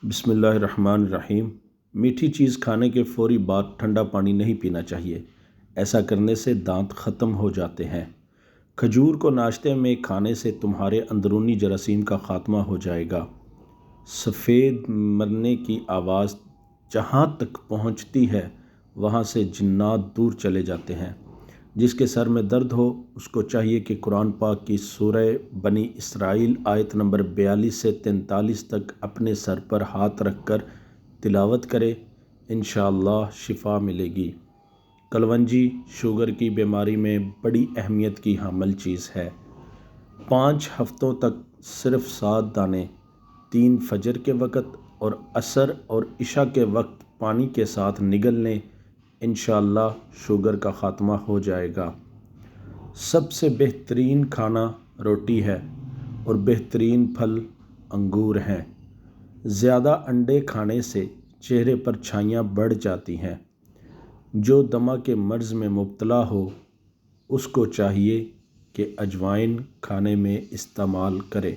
بسم اللہ الرحمن الرحیم۔ میٹھی چیز کھانے کے فوری بعد ٹھنڈا پانی نہیں پینا چاہیے، ایسا کرنے سے دانت ختم ہو جاتے ہیں۔ کھجور کو ناشتے میں کھانے سے تمہارے اندرونی جراثیم کا خاتمہ ہو جائے گا۔ سفید مرنے کی آواز جہاں تک پہنچتی ہے وہاں سے جنات دور چلے جاتے ہیں۔ جس کے سر میں درد ہو اس کو چاہیے کہ قرآن پاک کی سورہ بنی اسرائیل آیت نمبر 42 سے 43 تک اپنے سر پر ہاتھ رکھ کر تلاوت کرے، انشاءاللہ شفا ملے گی۔ کلونجی شوگر کی بیماری میں بڑی اہمیت کی حامل چیز ہے۔ 5 ہفتوں تک صرف 7 دانے 3 فجر کے وقت اور عصر اور عشاء کے وقت پانی کے ساتھ نگل لیں، انشاءاللہ شوگر کا خاتمہ ہو جائے گا۔ سب سے بہترین کھانا روٹی ہے اور بہترین پھل انگور ہیں۔ زیادہ انڈے کھانے سے چہرے پر چھائیاں بڑھ جاتی ہیں۔ جو دمہ کے مرض میں مبتلا ہو اس کو چاہیے کہ اجوائن کھانے میں استعمال کرے۔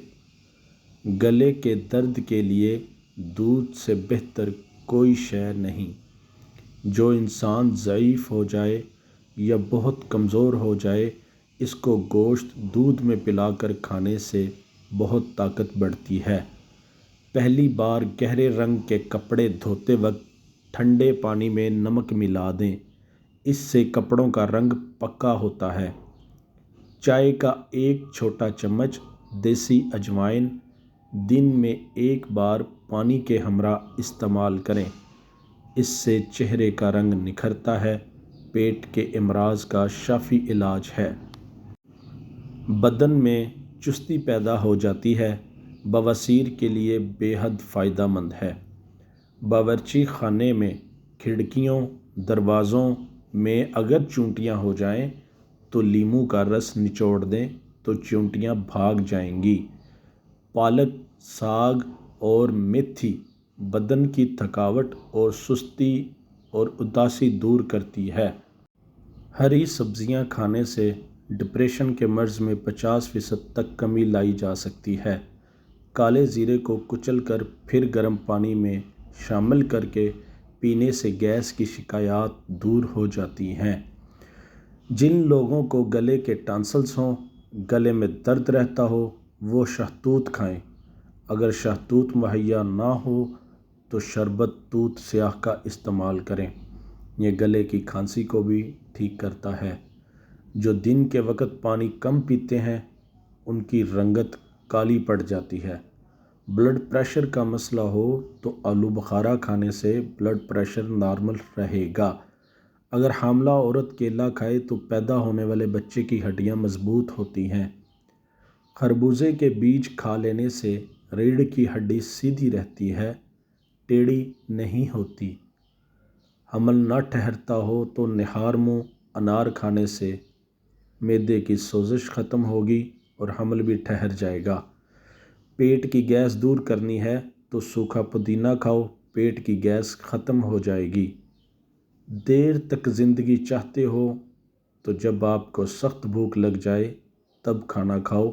گلے کے درد کے لیے دودھ سے بہتر کوئی شے نہیں۔ جو انسان ضعیف ہو جائے یا بہت کمزور ہو جائے اس کو گوشت دودھ میں پلا کر کھانے سے بہت طاقت بڑھتی ہے۔ پہلی بار گہرے رنگ کے کپڑے دھوتے وقت ٹھنڈے پانی میں نمک ملا دیں، اس سے کپڑوں کا رنگ پکا ہوتا ہے۔ چائے کا 1 چھوٹا چمچ دیسی اجوائن دن میں 1 بار پانی کے ہمراہ استعمال کریں، اس سے چہرے کا رنگ نکھرتا ہے۔ پیٹ کے امراض کا شافی علاج ہے۔ بدن میں چستی پیدا ہو جاتی ہے، بواسیر کے لیے بے حد فائدہ مند ہے۔ باورچی خانے میں کھڑکیوں دروازوں میں اگر چونٹیاں ہو جائیں تو لیموں کا رس نچوڑ دیں تو چونٹیاں بھاگ جائیں گی۔ پالک، ساگ اور میتھی بدن کی تھکاوٹ اور سستی اور اداسی دور کرتی ہے۔ ہری سبزیاں کھانے سے ڈپریشن کے مرض میں 50% تک کمی لائی جا سکتی ہے۔ کالے زیرے کو کچل کر پھر گرم پانی میں شامل کر کے پینے سے گیس کی شکایات دور ہو جاتی ہیں۔ جن لوگوں کو گلے کے ٹانسلز ہوں، گلے میں درد رہتا ہو وہ شہتوت کھائیں۔ اگر شہتوت مہیا نہ ہو تو شربت توت سیاہ کا استعمال کریں، یہ گلے کی کھانسی کو بھی ٹھیک کرتا ہے۔ جو دن کے وقت پانی کم پیتے ہیں ان کی رنگت کالی پڑ جاتی ہے۔ بلڈ پریشر کا مسئلہ ہو تو آلو بخارا کھانے سے بلڈ پریشر نارمل رہے گا۔ اگر حاملہ عورت کیلا کھائے تو پیدا ہونے والے بچے کی ہڈیاں مضبوط ہوتی ہیں۔ خربوزے کے بیج کھا لینے سے ریڑھ کی ہڈی سیدھی رہتی ہے، ٹیڑھی نہیں ہوتی۔ حمل نہ ٹھہرتا ہو تو نہار منہ انار کھانے سے معدے کی سوزش ختم ہوگی اور حمل بھی ٹھہر جائے گا۔ پیٹ کی گیس دور کرنی ہے تو سوکھا پودینہ کھاؤ، پیٹ کی گیس ختم ہو جائے گی۔ دیر تک زندگی چاہتے ہو تو جب آپ کو سخت بھوک لگ جائے تب کھانا کھاؤ،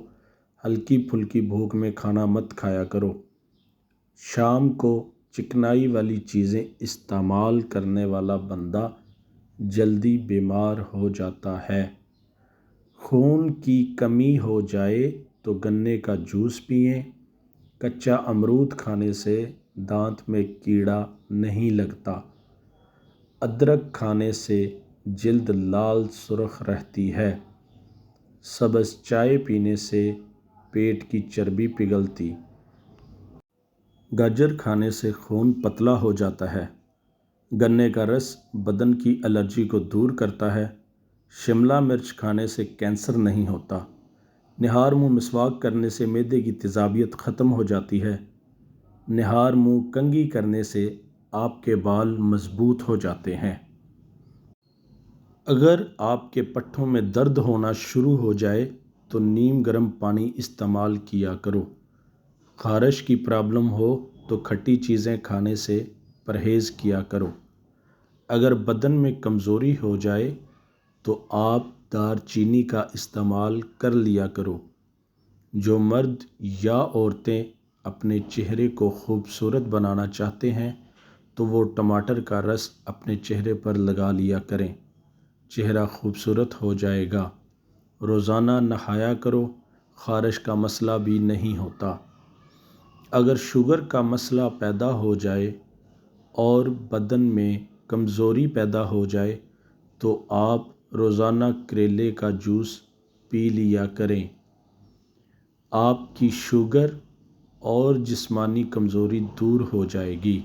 ہلکی پھلکی بھوک میں کھانا مت کھایا کرو۔ شام کو چکنائی والی چیزیں استعمال کرنے والا بندہ جلدی بیمار ہو جاتا ہے۔ خون کی کمی ہو جائے تو گنے کا جوس پئیں۔ کچا امرود کھانے سے دانت میں کیڑا نہیں لگتا۔ ادرک کھانے سے جلد لال سرخ رہتی ہے۔ سبز چائے پینے سے پیٹ کی چربی پگھلتی۔ گاجر کھانے سے خون پتلا ہو جاتا ہے۔ گنے کا رس بدن کی الرجی کو دور کرتا ہے۔ شملہ مرچ کھانے سے کینسر نہیں ہوتا۔ نہار منہ مسواک کرنے سے معدے کی تیزابیت ختم ہو جاتی ہے۔ نہار منہ کنگھی کرنے سے آپ کے بال مضبوط ہو جاتے ہیں۔ اگر آپ کے پٹھوں میں درد ہونا شروع ہو جائے تو نیم گرم پانی استعمال کیا کرو۔ خارش کی پرابلم ہو تو کھٹی چیزیں کھانے سے پرہیز کیا کرو۔ اگر بدن میں کمزوری ہو جائے تو آپ دار چینی کا استعمال کر لیا کرو۔ جو مرد یا عورتیں اپنے چہرے کو خوبصورت بنانا چاہتے ہیں تو وہ ٹماٹر کا رس اپنے چہرے پر لگا لیا کریں، چہرہ خوبصورت ہو جائے گا۔ روزانہ نہایا کرو، خارش کا مسئلہ بھی نہیں ہوتا۔ اگر شوگر کا مسئلہ پیدا ہو جائے اور بدن میں کمزوری پیدا ہو جائے تو آپ روزانہ کریلے کا جوس پی لیا کریں، آپ کی شوگر اور جسمانی کمزوری دور ہو جائے گی۔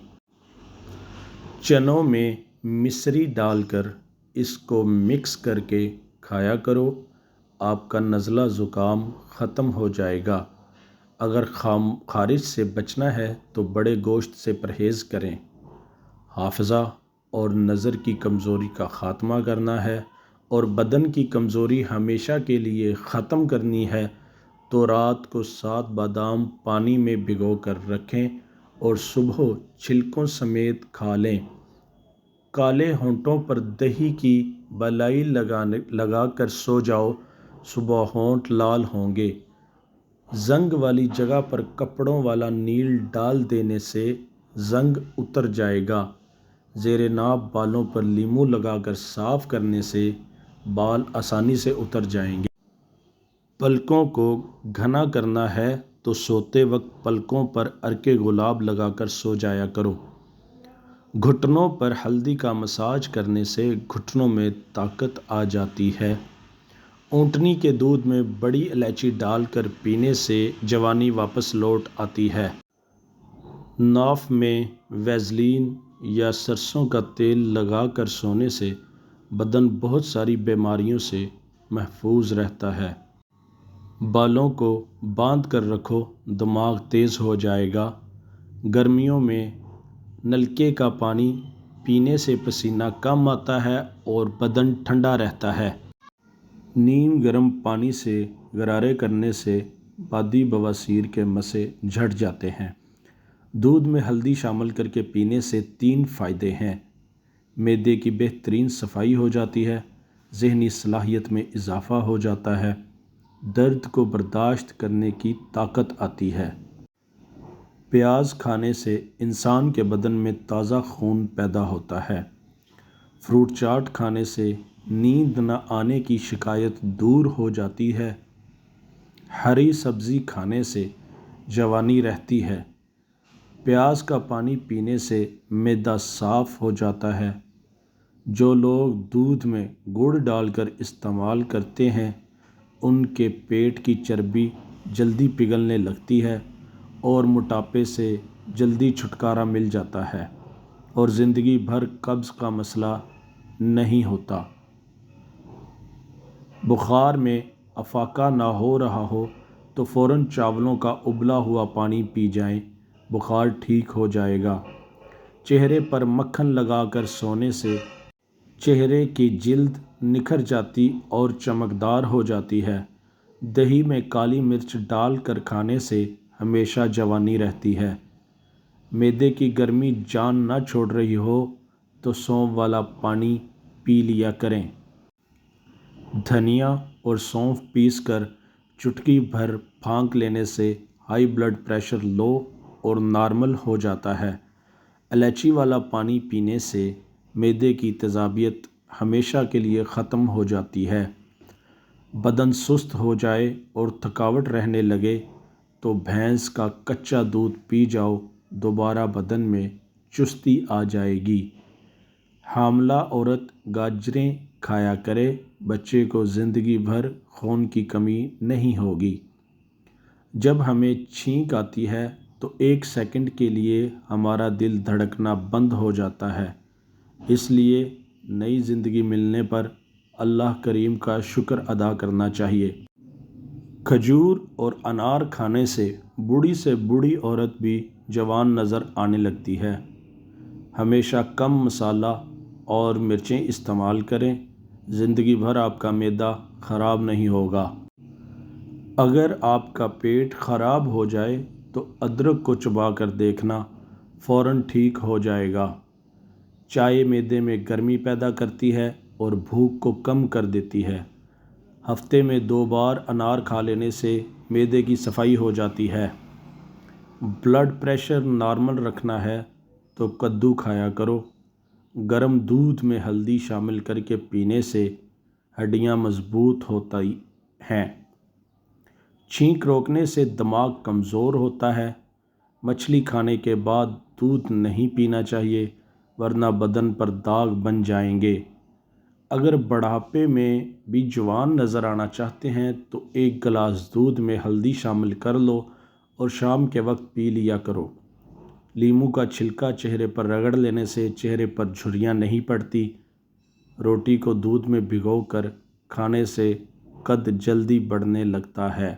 چنوں میں مصری ڈال کر اس کو مکس کر کے کھایا کرو، آپ کا نزلہ زکام ختم ہو جائے گا۔ اگر خارش سے بچنا ہے تو بڑے گوشت سے پرہیز کریں۔ حافظہ اور نظر کی کمزوری کا خاتمہ کرنا ہے اور بدن کی کمزوری ہمیشہ کے لیے ختم کرنی ہے تو رات کو 7 بادام پانی میں بھگو کر رکھیں اور صبح چھلکوں سمیت کھا لیں۔ کالے ہونٹوں پر دہی کی بالائی لگا کر سو جاؤ، صبح ہونٹ لال ہوں گے۔ زنگ والی جگہ پر کپڑوں والا نیل ڈال دینے سے زنگ اتر جائے گا۔ زیر ناف بالوں پر لیموں لگا کر صاف کرنے سے بال آسانی سے اتر جائیں گے۔ پلکوں کو گھنا کرنا ہے تو سوتے وقت پلکوں پر عرق گلاب لگا کر سو جایا کرو۔ گھٹنوں پر ہلدی کا مساج کرنے سے گھٹنوں میں طاقت آ جاتی ہے۔ اونٹنی کے دودھ میں بڑی الائچی ڈال کر پینے سے جوانی واپس لوٹ آتی ہے۔ ناف میں ویزلین یا سرسوں کا تیل لگا کر سونے سے بدن بہت ساری بیماریوں سے محفوظ رہتا ہے۔ بالوں کو باندھ کر رکھو، دماغ تیز ہو جائے گا۔ گرمیوں میں نلکے کا پانی پینے سے پسینہ کم آتا ہے اور بدن ٹھنڈا رہتا ہے۔ نیم گرم پانی سے غرارے کرنے سے بادی بواسیر کے مسئلے جھڑ جاتے ہیں۔ دودھ میں ہلدی شامل کر کے پینے سے 3 فائدے ہیں۔ معدے کی بہترین صفائی ہو جاتی ہے، ذہنی صلاحیت میں اضافہ ہو جاتا ہے، درد کو برداشت کرنے کی طاقت آتی ہے۔ پیاز کھانے سے انسان کے بدن میں تازہ خون پیدا ہوتا ہے۔ فروٹ چاٹ کھانے سے نیند نہ آنے کی شکایت دور ہو جاتی ہے۔ ہری سبزی کھانے سے جوانی رہتی ہے۔ پیاز کا پانی پینے سے معدہ صاف ہو جاتا ہے۔ جو لوگ دودھ میں گڑ ڈال کر استعمال کرتے ہیں ان کے پیٹ کی چربی جلدی پگھلنے لگتی ہے اور موٹاپے سے جلدی چھٹکارا مل جاتا ہے اور زندگی بھر قبض کا مسئلہ نہیں ہوتا۔ بخار میں افاقہ نہ ہو رہا ہو تو فوراً چاولوں کا ابلا ہوا پانی پی جائیں، بخار ٹھیک ہو جائے گا۔ چہرے پر مکھن لگا کر سونے سے چہرے کی جلد نکھر جاتی اور چمکدار ہو جاتی ہے۔ دہی میں کالی مرچ ڈال کر کھانے سے ہمیشہ جوانی رہتی ہے۔ معدے کی گرمی جان نہ چھوڑ رہی ہو تو سونف والا پانی پی لیا کریں۔ دھنیا اور سونف پیس کر چٹکی بھر پھانک لینے سے ہائی بلڈ پریشر لو اور نارمل ہو جاتا ہے۔ الائچی والا پانی پینے سے معدے کی تیزابیت ہمیشہ کے لیے ختم ہو جاتی ہے۔ بدن سست ہو جائے اور تھکاوٹ رہنے لگے تو بھینس کا کچا دودھ پی جاؤ، دوبارہ بدن میں چستی آ جائے گی۔ حاملہ عورت گاجریں کھایا کرے، بچے کو زندگی بھر خون کی کمی نہیں ہوگی۔ جب ہمیں چھینک آتی ہے تو 1 سیکنڈ کے لیے ہمارا دل دھڑکنا بند ہو جاتا ہے، اس لیے نئی زندگی ملنے پر اللہ کریم کا شکر ادا کرنا چاہیے۔ کھجور اور انار کھانے سے بوڑھی سے بوڑھی عورت بھی جوان نظر آنے لگتی ہے۔ ہمیشہ کم مسالہ اور مرچیں استعمال کریں، زندگی بھر آپ کا معدہ خراب نہیں ہوگا۔ اگر آپ کا پیٹ خراب ہو جائے تو ادرک کو چبا کر دیکھنا، فوراً ٹھیک ہو جائے گا۔ چائے معدے میں گرمی پیدا کرتی ہے اور بھوک کو کم کر دیتی ہے۔ ہفتے میں 2 بار انار کھا لینے سے معدے کی صفائی ہو جاتی ہے۔ بلڈ پریشر نارمل رکھنا ہے تو کدو کھایا کرو۔ گرم دودھ میں ہلدی شامل کر کے پینے سے ہڈیاں مضبوط ہوتی ہیں۔ چھینک روکنے سے دماغ کمزور ہوتا ہے۔ مچھلی کھانے کے بعد دودھ نہیں پینا چاہیے ورنہ بدن پر داغ بن جائیں گے۔ اگر بڑھاپے میں بھی جوان نظر آنا چاہتے ہیں تو ایک گلاس دودھ میں ہلدی شامل کر لو اور شام کے وقت پی لیا کرو۔ لیموں کا چھلکا چہرے پر رگڑ لینے سے چہرے پر جھریاں نہیں پڑتی۔ روٹی کو دودھ میں بھگو کر کھانے سے قد جلدی بڑھنے لگتا ہے۔